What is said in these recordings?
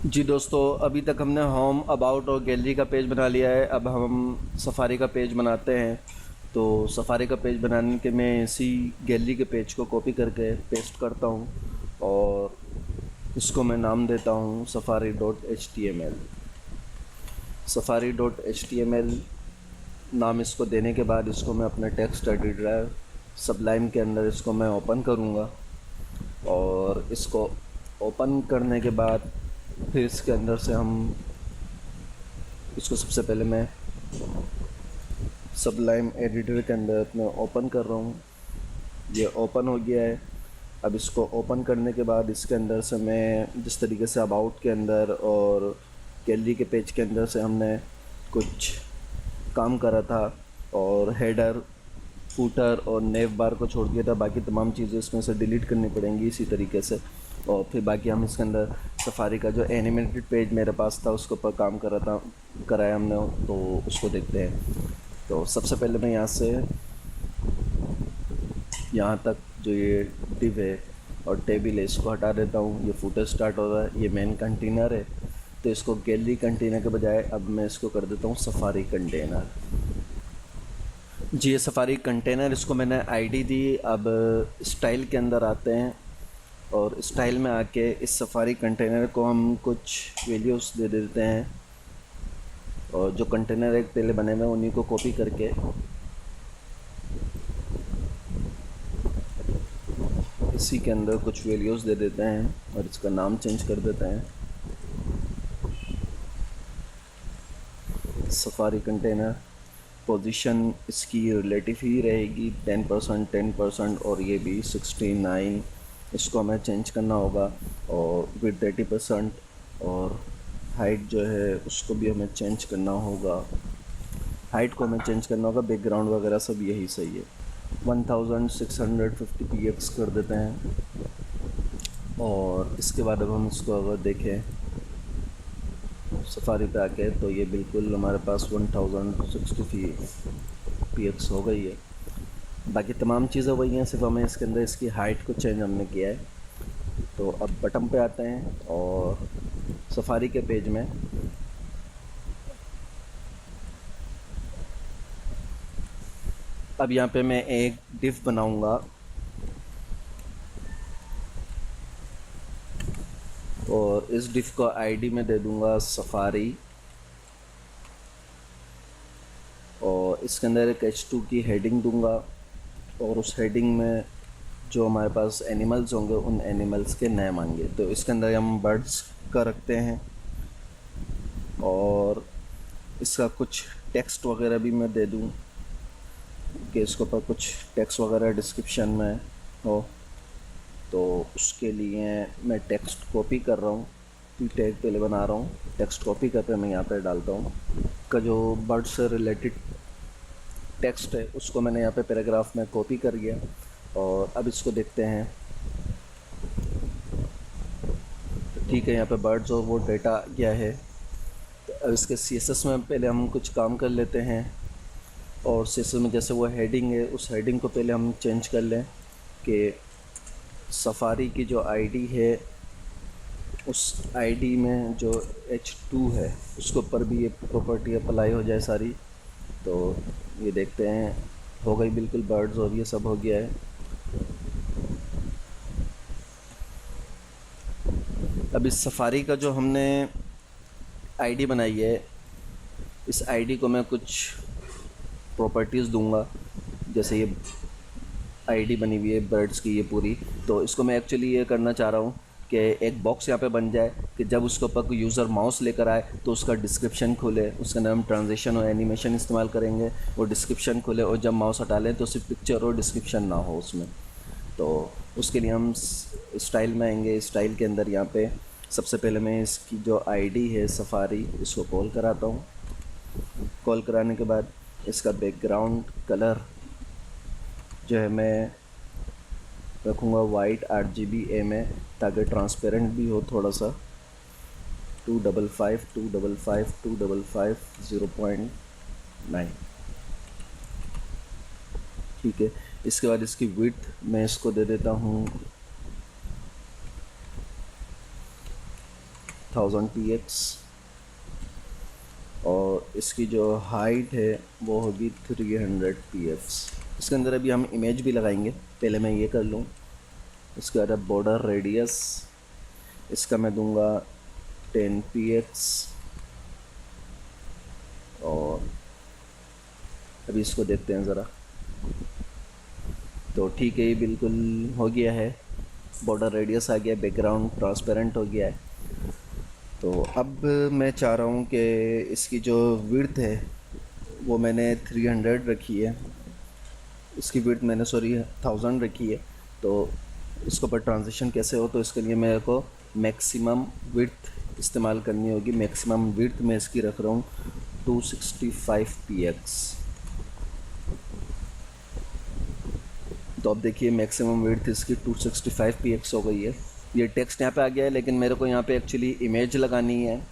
जी दोस्तों, अभी तक हमने होम, अबाउट और गैलरी का पेज बना लिया है। अब हम सफारी का पेज बनाते हैं। तो सफारी का पेज बनाने के मैं इसी गैलरी के पेज को कॉपी करके पेस्ट करता हूँ और इसको मैं नाम देता हूँ safari.html। safari.html नाम इसको देने के बाद इसको मैं अपने टेक्स्ट एडिटर सबलाइम के अंदर इसको मैं ओपन करूँगा और इसको ओपन करने के बाद फिर इसके अंदर से हम इसको सबसे पहले मैं सबलाइम एडिटर के अंदर अपने ओपन कर रहा हूँ। ये ओपन हो गया है। अब इसको ओपन करने के बाद इसके अंदर से मैं जिस तरीके से अबाउट के अंदर और गैलरी के पेज के अंदर से हमने कुछ काम करा था और हेडर, फूटर और नेव बार को छोड़ दिया था, बाकी तमाम चीज़ें इसमें से डिलीट करनी पड़ेंगी इसी तरीके से। और फिर बाकी हम इसके अंदर सफारी का जो एनिमेटेड पेज मेरे पास था उसके ऊपर काम कराया हमने, तो उसको देखते हैं। तो सबसे पहले मैं यहाँ से यहाँ तक जो ये डिव है और टेबल है इसको हटा देता हूँ। ये फूटर स्टार्ट हो रहा है, ये मेन कंटेनर है, तो इसको गैलरी कंटेनर के बजाय अब मैं इसको कर देता हूँ सफारी कंटेनर। जी, ये सफारी कंटेनर, इसको मैंने आईडी दी। अब स्टाइल के अंदर आते हैं और स्टाइल में आके इस सफारी कंटेनर को हम कुछ वैल्यूज़ दे देते हैं और जो कंटेनर एक पहले बने हुए हैं उन्हीं को कॉपी करके इसी के अंदर कुछ वैल्यूज़ दे देते हैं और इसका नाम चेंज कर देते हैं। सफारी कंटेनर पोजीशन इसकी रिलेटिव ही रहेगी 10%, 10% और ये भी 69। इसको हमें चेंज करना होगा और विड्थ 80% और हाइट जो है उसको भी हमें चेंज करना होगा। हाइट को हमें चेंज करना होगा, बैकग्राउंड वगैरह सब यही सही है। 1650 px कर देते हैं और इसके बाद अब हम इसको अगर देखें सफारी पे आके तो ये बिल्कुल हमारे पास 1060 px हो गई है। बाकी तमाम चीज़ें वही हैं, सिर्फ हमें इसके अंदर इसकी हाइट को चेंज हमने किया है। तो अब बटन पे आते हैं और सफारी के पेज में अब यहाँ पे मैं एक डिव बनाऊंगा और इस डिव को आईडी में दे दूंगा सफारी और इसके अंदर एक H2 की हेडिंग दूंगा और उस हेडिंग में जो हमारे पास एनिमल्स होंगे उन एनिमल्स के नेम आएंगे। तो इसके अंदर हम बर्ड्स का रखते हैं और इसका कुछ टेक्स्ट वगैरह भी मैं दे दूं कि इसके ऊपर कुछ टेक्स्ट वगैरह डिस्क्रिप्शन में हो। तो उसके लिए मैं टेक्स्ट कॉपी कर रहा हूँ, टैग पहले बना रहा हूँ, टेक्स्ट कॉपी करके मैं यहाँ पे डालता हूँ। का जो बर्ड से रिलेटेड टेक्स्ट है उसको मैंने यहाँ पे पैराग्राफ में कॉपी कर लिया और अब इसको देखते हैं। तो ठीक है, यहाँ पे बर्ड्स और वो डेटा क्या है। तो अब इसके CSS में पहले हम कुछ काम कर लेते हैं और CSS में जैसे वो हेडिंग है उस हेडिंग को पहले हम चेंज कर लें कि सफारी की जो आईडी है उस आईडी में जो H2 है उसके ऊपर भी ये प्रॉपर्टी अप्लाई हो जाए सारी। तो ये देखते हैं, हो गई बिल्कुल बर्ड्स और ये सब हो गया है। अब इस सफारी का जो हमने आईडी बनाई है इस आईडी को मैं कुछ प्रॉपर्टीज़ दूंगा। जैसे ये आईडी बनी हुई है बर्ड्स की ये पूरी, तो इसको मैं एक्चुअली ये करना चाह रहा हूँ कि एक बॉक्स यहाँ पे बन जाए कि जब उसके ऊपर कोई यूज़र माउस लेकर आए तो उसका डिस्क्रिप्शन खुले, उसके अंदर हम ट्रांजिशन और एनिमेशन इस्तेमाल करेंगे, वो डिस्क्रिप्शन खुले और जब माउस हटा लें तो सिर्फ पिक्चर और डिस्क्रिप्शन ना हो उसमें। तो उसके लिए हम स्टाइल में आएंगे। स्टाइल के अंदर यहाँ पे सबसे पहले मैं इसकी जो आईडी है सफारी इसको कॉल कराता हूँ। कॉल कराने के बाद इसका बैकग्राउंड कलर जो है मैं रखूँगा वाइट 8GB में ताकि ट्रांसपेरेंट भी हो थोड़ा सा। 255 255 255 0.9 ठीक है। इसके बाद इसकी विड्थ मैं इसको दे देता हूँ 1000 px और इसकी जो हाइट है वो होगी 300 px। इसके अंदर अभी हम इमेज भी लगाएंगे, पहले मैं ये कर लूँ। इसके बाद बॉर्डर रेडियस इसका मैं दूंगा 10 px और अभी इसको देखते हैं ज़रा। तो ठीक है, ये बिल्कुल हो गया है, बॉर्डर रेडियस आ गया, बैकग्राउंड ट्रांसपेरेंट हो गया है। तो अब मैं चाह रहा हूँ कि इसकी जो विड्थ है वो मैंने 300 रखी है, इसकी विड्थ मैंने 1000 रखी है। तो इसके ऊपर ट्रांजिशन कैसे हो, तो इसके लिए मेरे को मैक्सिमम विड्थ इस्तेमाल करनी होगी। मैक्सिमम विड्थ मैं इसकी रख रहा हूँ 265 px। तो अब देखिए मैक्सिमम विड्थ इसकी 265 px हो गई है। ये टेक्स्ट यहाँ पे आ गया है, लेकिन मेरे को यहाँ पे एक्चुअली इमेज लगानी है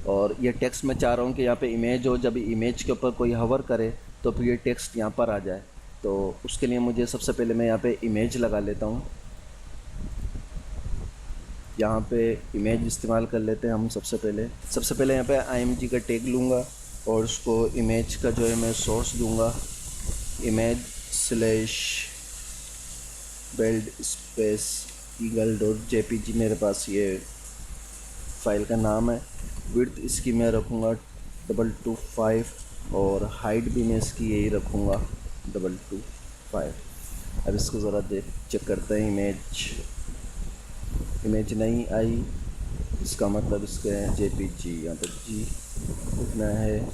और ये टेक्स्ट मैं चाह रहा हूँ कि यहाँ पे इमेज हो, जब इमेज के ऊपर कोई हवर करे तो फिर ये टेक्स्ट यहाँ पर आ जाए। तो उसके लिए मुझे सबसे पहले मैं यहाँ पे इमेज लगा लेता हूँ। यहाँ पे इमेज इस्तेमाल कर लेते हैं हम। सबसे पहले यहाँ पे IMG का टैग लूँगा और उसको इमेज का जो है मैं सोर्स दूँगा, image/build_eagle.jpg मेरे पास ये फ़ाइल का नाम है। विड्थ इसकी मैं रखूँगा 225 और हाइट भी मैं इसकी यही रखूँगा 225। अब इसको ज़रा चेक करते हैं। इमेज नहीं आई, इसका मतलब इसका JPG, यहाँ पर G लिखना है।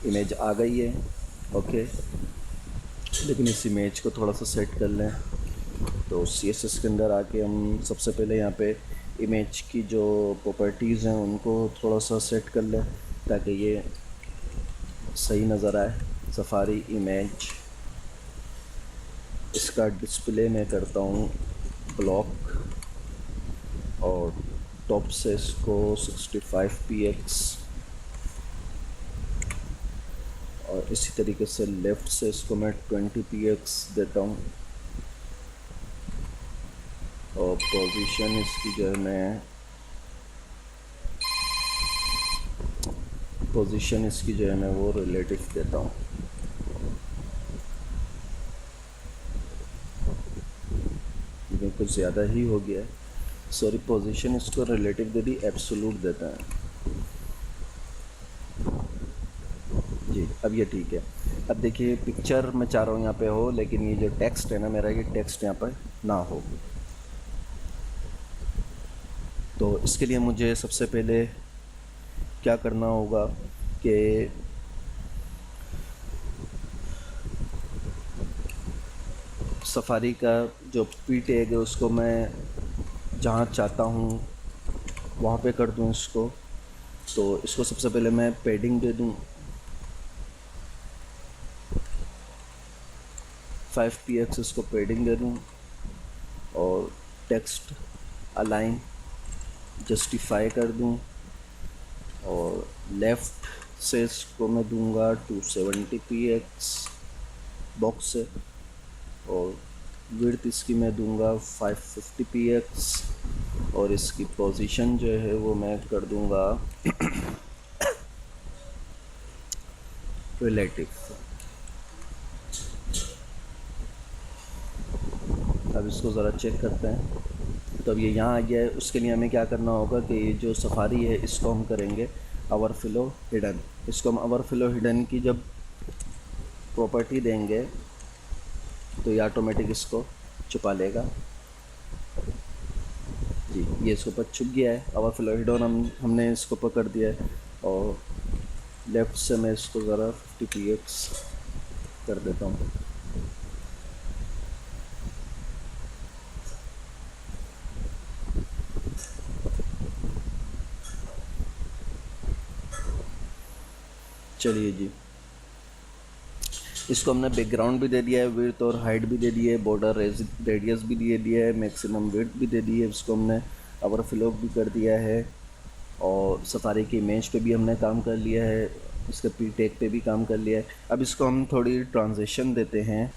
इमेज आ गई है, ओके। लेकिन इस इमेज को थोड़ा सा सेट कर लें। तो CSS के अंदर आके हम सबसे पहले यहाँ पे इमेज की जो प्रॉपर्टीज़ हैं उनको थोड़ा सा सेट कर लें ताकि ये सही नज़र आए। सफारी इमेज, इसका डिस्प्ले मैं करता हूँ ब्लॉक और टॉप से इसको 65 px और इसी तरीके से लेफ़्ट से इसको मैं 20 px देता हूँ और पोजीशन इसकी जो है मैं वो रिलेटिव देता हूँ। ये कुछ ज़्यादा ही हो गया है, सॉरी। पोजीशन इसको रिलेटिव दे दी, एब्सोल्यूट देता है जी। अब ये ठीक है। अब देखिए पिक्चर मैं चाह रहा हूँ यहाँ पे हो, लेकिन ये जो टेक्स्ट है ना मेरा, ये टेक्स्ट यहाँ पर ना हो। तो इसके लिए मुझे सबसे पहले क्या करना होगा कि सफारी का जो P टैग है उसको मैं जहाँ चाहता हूँ वहाँ पे कर दूँ इसको। तो इसको सबसे पहले मैं पैडिंग दे दूँ 5 px, इसको पैडिंग दे दूँ और टेक्स्ट अलाइन जस्टिफाई कर दूँ और लेफ़्ट से इसको मैं दूंगा 270 px बॉक्स से और विड्थ इसकी मैं दूंगा 550 px और इसकी पोजीशन जो है वो मैं कर दूंगा रिलेटिव। अब इसको ज़रा चेक करते हैं। तो अब ये यहाँ आ गया है। उसके लिए हमें क्या करना होगा कि ये जो सफारी है इसको हम करेंगे ओवरफ्लो हिडन। इसको हम ओवरफ्लो हिडन की जब प्रॉपर्टी देंगे तो ये ऑटोमेटिक इसको छुपा लेगा जी। ये इसके ऊपर छुप गया है। ओवरफ्लो हिडन हमने इसको पकड़ दिया है और लेफ़्ट से मैं इसको ज़रा 50 px कर देता हूँ। चलिए जी, इसको हमने बैकग्राउंड भी दे दिया है, विड्थ और हाइट भी दे दी है, बॉर्डर रेडियस भी दे दिया है, मैक्सिमम विड्थ भी दे दी है, इसको हमने ओवरफ्लो भी कर दिया है और सफारी की इमेज पे भी हमने काम कर लिया है, इसके P टैग पे भी काम कर लिया है। अब इसको हम थोड़ी ट्रांजिशन देते हैं।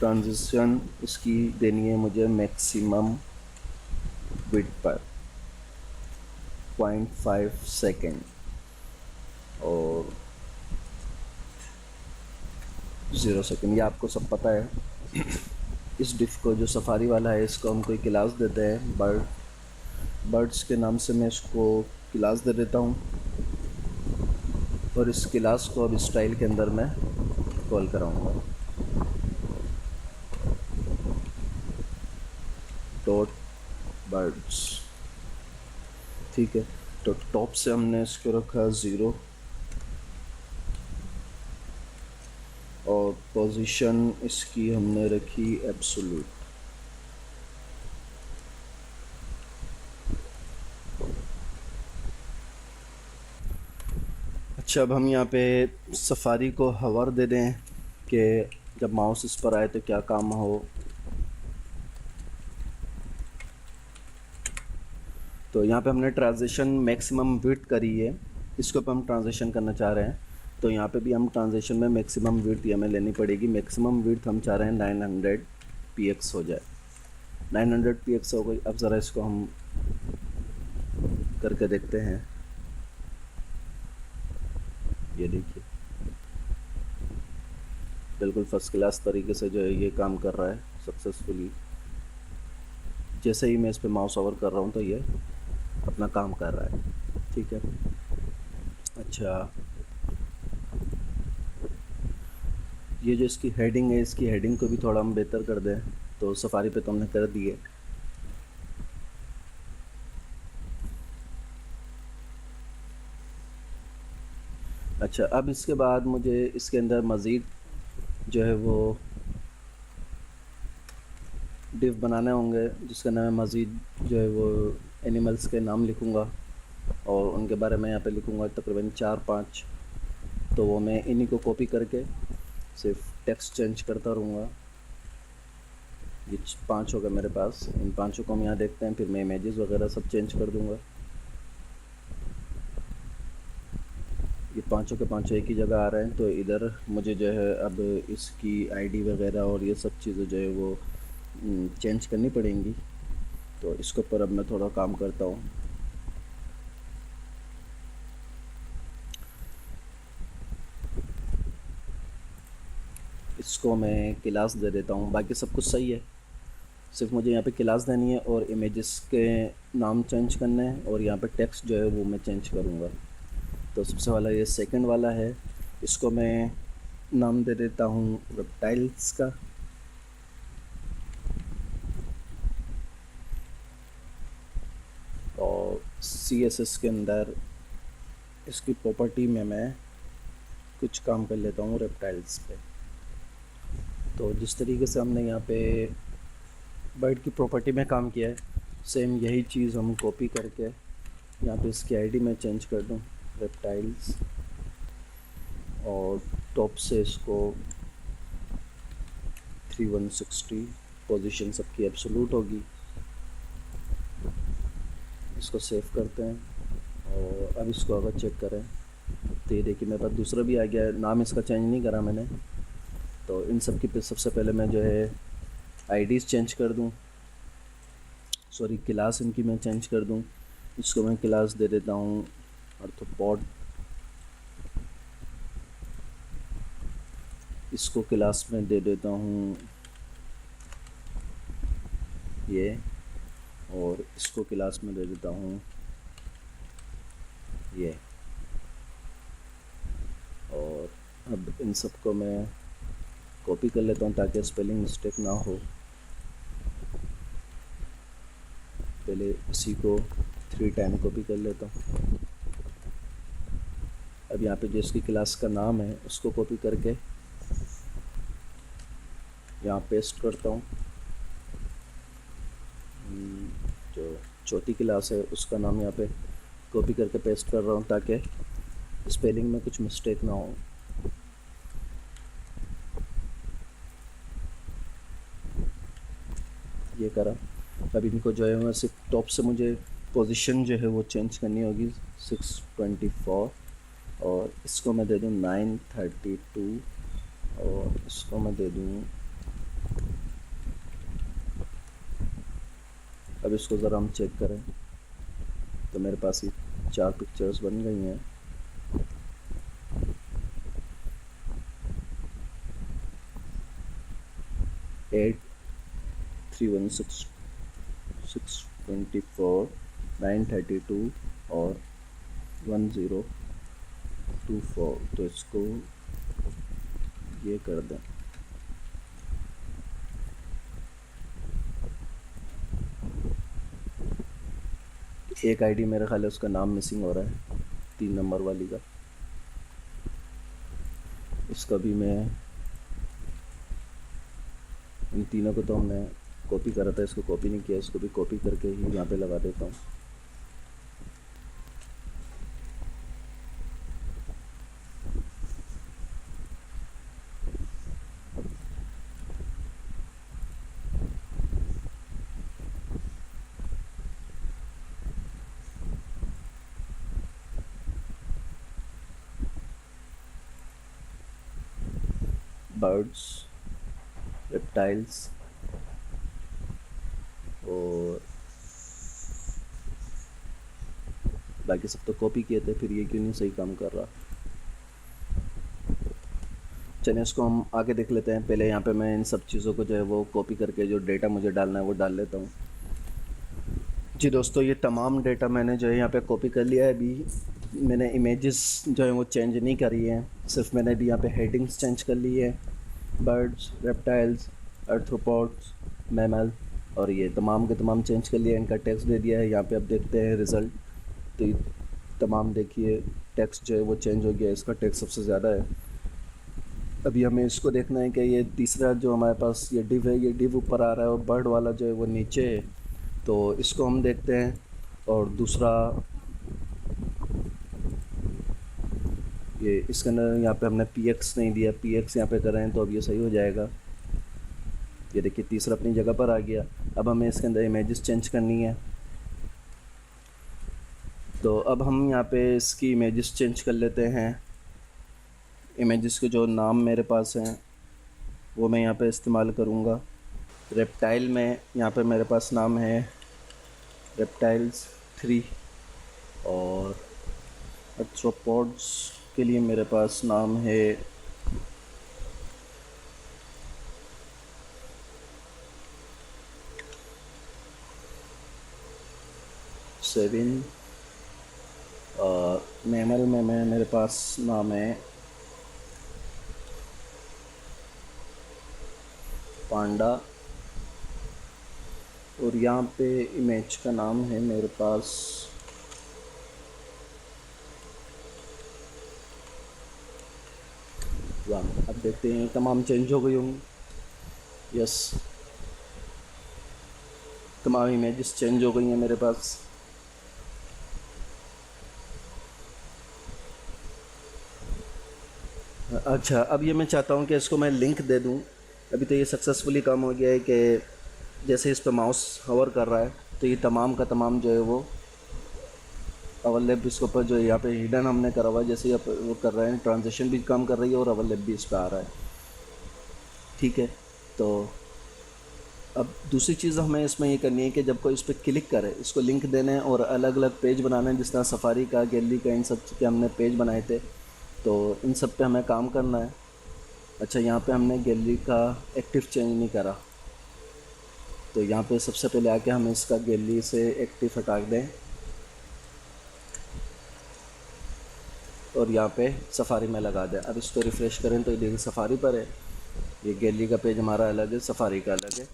ट्रांजिशन इसकी देनी है मुझे मैक्सिमम विड्थ पर 0.5 सेकेंड और 0 सेकेंड, ये आपको सब पता है। इस डिफ को जो सफारी वाला है इसको हम कोई क्लास देते हैं बर्ड्स के नाम से मैं इसको क्लास दे देता हूँ और इस क्लास को अब स्टाइल के अंदर मैं कॉल कराऊंगा डॉट बर्ड्स। ठीक है, तो टॉप से हमने इसको रखा 0 और पोजीशन इसकी हमने रखी एब्सोल्यूट। अच्छा, अब हम यहाँ पे सफारी को हवर दे दें कि जब माउस इस पर आए तो क्या काम हो। तो यहाँ पे हमने ट्रांजिशन मैक्सिमम विड्थ करी है, इसको पे हम ट्रांजिशन करना चाह रहे हैं। तो यहाँ पे भी हम ट्रांजिशन में मैक्सिमम विड्थ हमें लेनी पड़ेगी। मैक्सिमम विड्थ हम चाह रहे हैं 900 px हो जाए। 900 px हो गई। अब ज़रा इसको हम करके देखते हैं। ये देखिए बिल्कुल फर्स्ट क्लास तरीके से जो है ये काम कर रहा है सक्सेसफुली। जैसे ही मैं इस पर माउस ओवर कर रहा हूँ तो ये अपना काम कर रहा है। ठीक है, अच्छा ये जो इसकी हेडिंग है, इसकी हेडिंग को भी थोड़ा हम बेहतर कर दें। तो सफारी पे तो हमने कर दिए। अच्छा, अब इसके बाद मुझे इसके अंदर मज़ीद जो है वो डिव बनाने होंगे जिसका नाम है मज़ीद जो है वो एनिमल्स के नाम लिखूँगा और उनके बारे में यहाँ पे लिखूँगा तकरीबन 4-5। तो वो मैं इन्हीं को कॉपी करके सिर्फ टेक्स्ट चेंज करता रहूँगा। ये 5 होगा मेरे पास, इन 5 को हम यहाँ देखते हैं। फिर मैं इमेजेस वगैरह सब चेंज कर दूँगा। ये 5 के 5 एक ही जगह आ रहे हैं। तो इधर मुझे जो है अब इसकी आईडी वगैरह और ये सब चीज़ें जो है वो चेंज करनी पड़ेंगी। तो इसके ऊपर अब मैं थोड़ा काम करता हूँ। इसको मैं क्लास दे देता हूँ, बाकी सब कुछ सही है। सिर्फ मुझे यहाँ पे क्लास देनी है और इमेजेस के नाम चेंज करने हैं और यहाँ पे टेक्स्ट जो है वो मैं चेंज करूँगा। तो सबसे वाला ये सेकंड वाला है, इसको मैं नाम दे देता हूँ रेप्टाइल्स का। और CSS के अंदर इसकी प्रॉपर्टी में मैं कुछ काम कर लेता हूँ रेप्टाइल्स पे। तो जिस तरीके से हमने यहाँ पे बर्ड की प्रॉपर्टी में काम किया है, सेम यही चीज़ हम कॉपी करके यहाँ पे इसकी आईडी में चेंज कर दूँ रेप्टाइल्स और टॉप से इसको 3160, पोजीशन सबकी एब्सोल्यूट होगी। इसको सेव करते हैं और अब इसको अगर चेक करें तो ये देखिए मेरे पास दूसरा भी आ गया है। नाम इसका चेंज नहीं करा मैंने। तो इन सब की सबसे पहले मैं जो है आईडीज़ चेंज कर दूं, सॉरी क्लास इनकी मैं चेंज कर दूं। इसको मैं क्लास दे देता हूं आर्थ्रोपॉड। इसको क्लास में दे देता हूं ये, और इसको क्लास में दे देता हूं ये। और अब इन सब को मैं कॉपी कर लेता हूँ ताकि स्पेलिंग मिस्टेक ना हो। पहले इसी को 3 टाइम कॉपी कर लेता हूँ। अब यहाँ पे जो इसकी क्लास का नाम है उसको कॉपी करके यहाँ पेस्ट करता हूँ। जो चौथी क्लास है उसका नाम यहाँ पे कॉपी करके पेस्ट कर रहा हूँ ताकि स्पेलिंग में कुछ मिस्टेक ना हो। ये करा। अब इनको जो है मैं सिर्फ टॉप से मुझे पोजीशन जो है वो चेंज करनी होगी 624 और इसको मैं दे दूँ 932 और इसको मैं दे दूँ अब इसको ज़रा हम चेक करें तो मेरे पास ये 4 पिक्चर्स बन गई हैं। एट 316 624 932 और 1024। तो इसको ये कर दें। एक आईडी मेरे ख्याल है उसका नाम मिसिंग हो रहा है, 3 नंबर वाली का। इसका भी मैं, इन तीनों को तो हमने कॉपी करा था, इसको कॉपी नहीं किया, इसको भी कॉपी करके ही यहाँ पे लगा देता हूँ। बर्ड्स, रेप्टाइल्स और बाकी सब तो कॉपी किए थे, फिर ये क्यों नहीं सही काम कर रहा। चलिए इसको हम आगे देख लेते हैं। पहले यहाँ पे मैं इन सब चीज़ों को जो है वो कॉपी करके जो डेटा मुझे डालना है वो डाल लेता हूँ। जी दोस्तों, ये तमाम डेटा मैंने जो है यहाँ पे कॉपी कर लिया है। अभी मैंने इमेजेस जो है वो चेंज नहीं करी हैं, सिर्फ मैंने अभी यहाँ पे हेडिंग्स चेंज कर ली है। बर्ड्स, रेप्टाइल्स, आर्थ्रोपॉड्स, मैमल और ये तमाम के तमाम चेंज कर लिया है। इनका टेक्स्ट दे दिया है। यहाँ पे आप देखते हैं रिज़ल्ट, तो ये तमाम देखिए टेक्स्ट जो है वो चेंज हो गया है। इसका टेक्स्ट सबसे ज़्यादा है। अभी हमें इसको देखना है कि ये तीसरा जो हमारे पास ये डिव है, ये डिव ऊपर आ रहा है और बर्ड वाला जो है वो नीचे है। तो इसको हम देखते हैं। और दूसरा ये इसके अंदर यहाँ पे हमने px नहीं दिया, px यहाँ पे करें तो अब ये सही हो जाएगा। ये देखिए तीसरा अपनी जगह पर आ गया। अब हमें इसके अंदर इमेजेस चेंज करनी है, तो अब हम यहाँ पे इसकी इमेजेस चेंज कर लेते हैं। इमेजेस के जो नाम मेरे पास हैं वो मैं यहाँ पे इस्तेमाल करूँगा। रेप्टाइल में यहाँ पे मेरे पास नाम है रेप्टाइल्स 3 और आर्थ्रोपॉड्स के लिए मेरे पास नाम है सेवन। और मैमल में मेरे पास नाम है पांडा। और यहाँ पे इमेज का नाम है मेरे पास वाह। अब देखते हैं तमाम चेंज हो गई होंगी। यस, तमाम इमेजेस चेंज हो गई हैं मेरे पास। अच्छा, अब ये मैं चाहता हूँ कि इसको मैं लिंक दे दूँ। अभी तो ये सक्सेसफुली काम हो गया है कि जैसे इस पर माउस हवर कर रहा है तो ये तमाम का तमाम जो है वो अवेलेबल इसके ऊपर जो यहाँ पे हिडन हमने करा हुआ है, जैसे वो कर रहे हैं ट्रांजेक्शन भी काम कर रही है और अवेलेबल भी इस पर आ रहा है। ठीक है, तो अब दूसरी चीज़ हमें इसमें ये करनी है कि जब कोई इस पर क्लिक करे, इसको लिंक देना है और अलग अलग पेज बनाना है, जिस तरह सफारी का, गैलरी का, इन सब के हमने पेज बनाए थे, तो इन सब पे हमें काम करना है। अच्छा, यहाँ पे हमने गैलरी का एक्टिव चेंज नहीं करा, तो यहाँ पे सबसे पहले आके हम इसका गैलरी से एक्टिव हटा दें और यहाँ पे सफारी में लगा दें। अब इसको रिफ़्रेश करें तो ये देखिए सफारी पर है। ये गैलरी का पेज हमारा अलग है, सफारी का अलग है।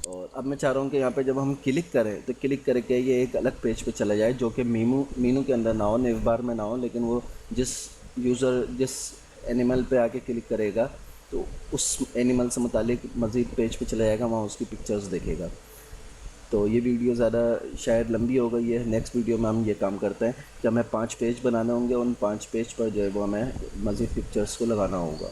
और अब मैं चाह रहा हूँ कि यहाँ पे जब हम क्लिक करें तो क्लिक करके ये एक अलग पेज पे चला जाए, जो कि मीनू के अंदर ना हो, नेव बार में ना हो, लेकिन वो जिस यूज़र जिस एनिमल पे आके क्लिक करेगा तो उस एनिमल से मुतालिक मज़ीद पेज पे चला जाएगा, वहाँ उसकी पिक्चर्स देखेगा। तो ये वीडियो ज़्यादा शायद लंबी हो गई है। नेक्स्ट वीडियो में हम ये काम करते हैं कि हमें 5 पेज बनाने होंगे, उन 5 पेज पर जो है वो हमें मज़ीद पिक्चर्स को लगाना होगा।